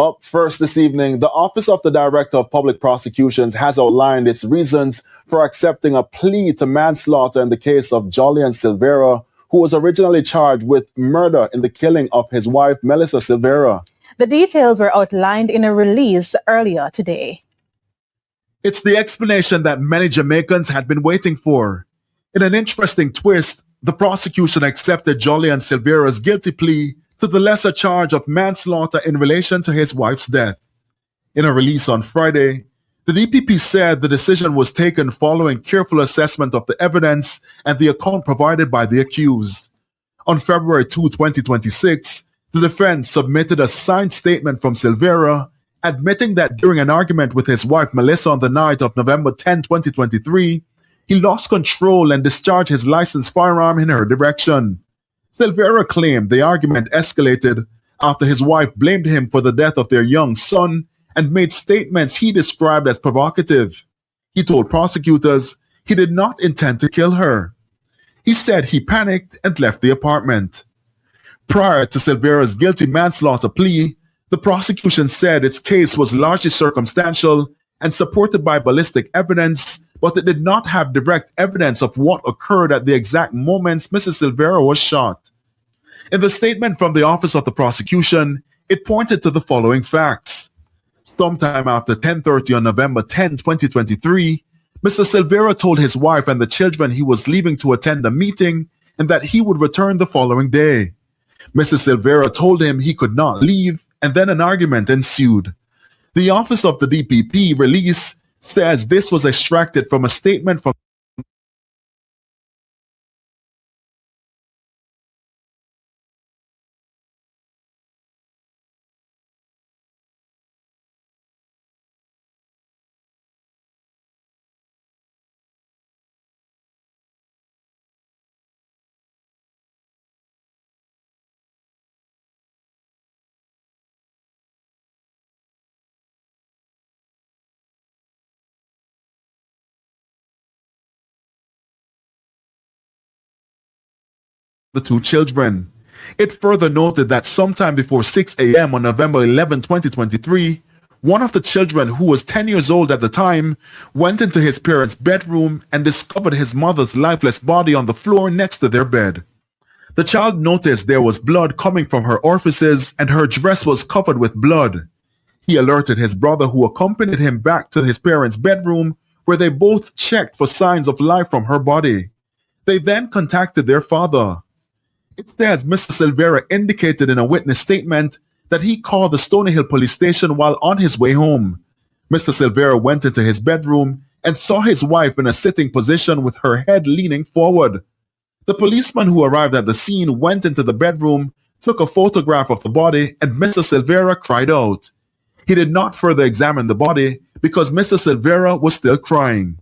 Up first this evening, the Office of the Director of Public Prosecutions has outlined its reasons for accepting a plea to manslaughter in the case of Julian Silvera, who was originally charged with murder in the killing of his wife, Melissa Silvera. The details were outlined in a release earlier today. It's the explanation that many Jamaicans had been waiting for. In an interesting twist, the prosecution accepted Julian Silvera's guilty plea to the lesser charge of manslaughter in relation to his wife's death. In a release on Friday, the DPP said the decision was taken following careful assessment of the evidence and the account provided by the accused. On February 2, 2026, the defense submitted a signed statement from Silvera admitting that during an argument with his wife Melissa on the night of November 10, 2023, he lost control and discharged his licensed firearm in her direction. Silvera claimed the argument escalated after his wife blamed him for the death of their young son and made statements he described as provocative. He told prosecutors he did not intend to kill her. He said he panicked and left the apartment. Prior to Silvera's guilty manslaughter plea, the prosecution said its case was largely circumstantial and supported by ballistic evidence, but it did not have direct evidence of what occurred at the exact moments Mrs. Silvera was shot. In the statement from the Office of the Prosecution, it pointed to the following facts. Sometime after 10:30 on November 10, 2023, Mr. Silvera told his wife and the children he was leaving to attend a meeting and that he would return the following day. Mrs. Silvera told him he could not leave, and then an argument ensued. The Office of the DPP release says this was extracted from a statement from the two children. It further noted that sometime before 6 a.m. on November 11, 2023, one of the children, who was 10 years old at the time, went into his parents' bedroom and discovered his mother's lifeless body on the floor next to their bed. The child noticed there was blood coming from her orifices and her dress was covered with blood. He alerted his brother, who accompanied him back to his parents' bedroom, where they both checked for signs of life from her body. They then contacted their father. It says Mr. Silvera indicated in a witness statement that he called the Stony Hill police station while on his way home. Mr. Silvera went into his bedroom and saw his wife in a sitting position with her head leaning forward. The policeman who arrived at the scene went into the bedroom, took a photograph of the body, and Mr. Silvera cried out. He did not further examine the body because Mr. Silvera was still crying.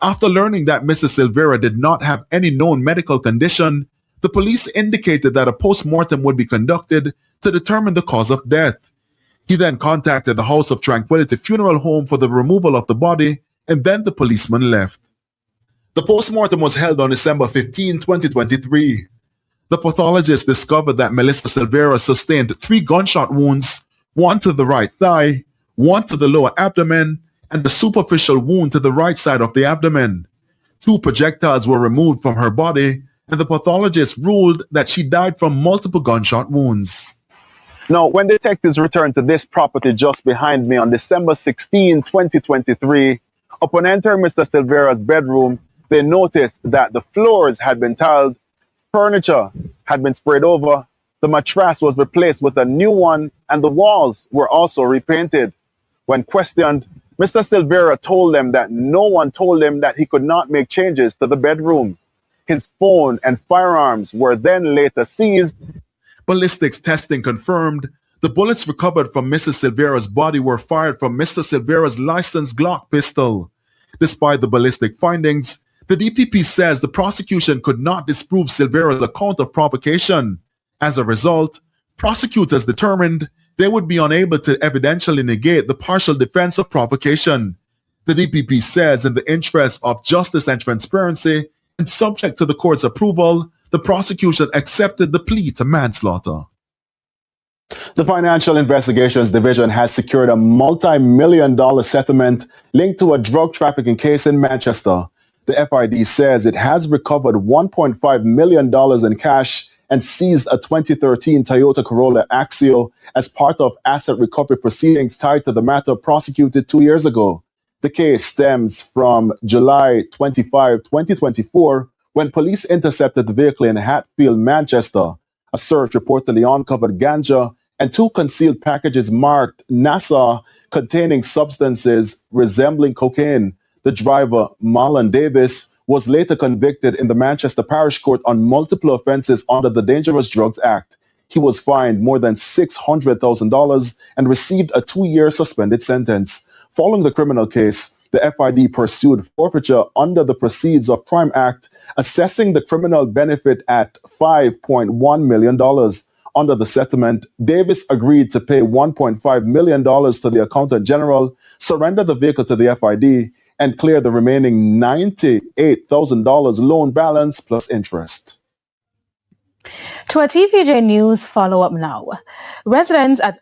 After learning that Mr. Silvera did not have any known medical condition, the police indicated that a post-mortem would be conducted to determine the cause of death. He then contacted the House of Tranquility Funeral Home for the removal of the body, and then the policeman left. The post-mortem was held on December 15, 2023. The pathologist discovered that Melissa Silvera sustained 3 gunshot wounds, one to the right thigh, one to the lower abdomen, and a superficial wound to the right side of the abdomen. 2 projectiles were removed from her body, and the pathologist ruled that she died from multiple gunshot wounds. Now, when detectives returned to this property just behind me on December 16, 2023, upon entering Mr. Silvera's bedroom, they noticed that the floors had been tiled, furniture had been sprayed over, the mattress was replaced with a new one, and the walls were also repainted. When questioned, Mr. Silvera told them that no one told him that he could not make changes to the bedroom. His phone and firearms were then later seized. Ballistics testing confirmed the bullets recovered from Mrs. Silvera's body were fired from Mr. Silvera's licensed Glock pistol. Despite the ballistic findings, the DPP says the prosecution could not disprove Silvera's account of provocation. As a result, prosecutors determined they would be unable to evidentially negate the partial defense of provocation. The DPP says in the interest of justice and transparency, and subject to the court's approval, the prosecution accepted the plea to manslaughter. The Financial Investigations Division has secured a multi-million-dollar settlement linked to a drug trafficking case in Manchester. The FID says it has recovered $1.5 million in cash and seized a 2013 Toyota Corolla Axio as part of asset recovery proceedings tied to the matter prosecuted 2 years ago. The case stems from July 25, 2024, when police intercepted the vehicle in Hatfield, Manchester. A search reportedly uncovered ganja and 2 concealed packages marked NASA containing substances resembling cocaine. The driver, Marlon Davis, was later convicted in the Manchester Parish Court on multiple offenses under the Dangerous Drugs Act. He was fined more than $600,000 and received a 2-year suspended sentence. Following the criminal case, the FID pursued forfeiture under the Proceeds of Crime Act, assessing the criminal benefit at $5.1 million. Under the settlement, Davis agreed to pay $1.5 million to the Accountant General, surrender the vehicle to the FID, and clear the remaining $98,000 loan balance plus interest. To a TVJ News follow-up now. Residents at